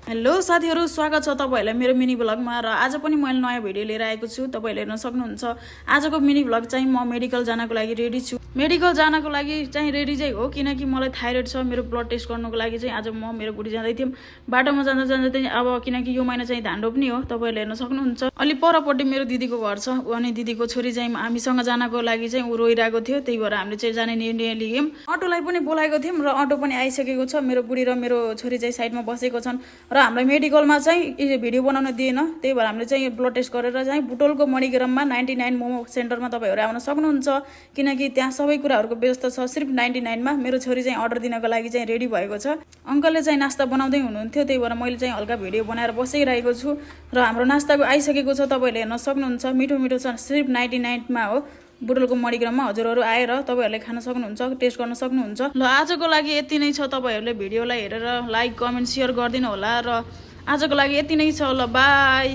Hello साथीहरु, स्वागत छ तपाईहरुलाई मेरो मिनी ब्लगमा। र आज पनि मैले नयाँ भिडियो लिएर आएको छु। तपाईहरुले हेर्न सक्नुहुन्छ। आजको मिनी ब्लग चाहिँ म मेडिकल जानको लागि रेडी छु। मेडिकल जानको लागि चाहिँ रेडी चाहिँ हो किनकि मलाई थाइरोइड छ। मेरो ब्लड टेस्ट गर्नको लागि चाहिँ आज म मेरो बुढी जाँदै थियौं। बाटोमा जाँदा जाँदा चाहिँ अब किनकि यो महिना चाहिँ धान रोप्ने हो। तपाईहरुले हेर्न सक्नुहुन्छ। अलि परपट्टि मेरो दिदीको घर छ। अनि दिदीको छोरी चाहिँ हामीसँग जानको लागि चाहिँ उ रोइरहेको थियो। त्यही भएर हामीले चाहिँ जाने निर्णय लियौं। अटोलाई पनि बोलाएको थियौं र अटो पनि आइसकेको छ। मेरो बुढी र मेरो छोरी चाहिँ साइडमा बसेको छन् र हामीलाई मेडिकलमा चाहिँ भिडियो बनाउन दिएन। त्यही भएर हामीले चाहिँ ब्लड टेस्ट गरेर चाहिँ बुटोलको मणिग्राममा 99 मोमो सेन्टरमा तपाईहरु आउन सक्नुहुन्छ किनकि त्यहाँ सबै कुराहरुको व्यवस्था छ। सिर्फ 99 मा मेरो छोरी चाहिँ अर्डर दिनको लागि चाहिँ रेडी भएको छ। अंकलले चाहिँ नास्ता बनाउँदै हुनुहुन्थ्यो। त्यही भएर मैले चाहिँ हल्का भिडियो बनाएर बसिरहेको छु र हाम्रो नास्ताको आइसकेको छ। तपाईहरुले हेर्न सक्नुहुन्छ। मिठो मिठो छ। सिर्फ 99 मा हो। बुटोलको मणिग्राममा हजुरहरु आएर तपाईहरुले खान सक्नुहुन्छ, टेस्ट गर्न सक्नुहुन्छ। ल आजको लागि यति नै छ। तपाईहरुले भिडियोलाई हेरेर लाइक, कमेन्ट, शेयर गर्दिनु होला र आजको लागि यति नै छ। ल बाइ।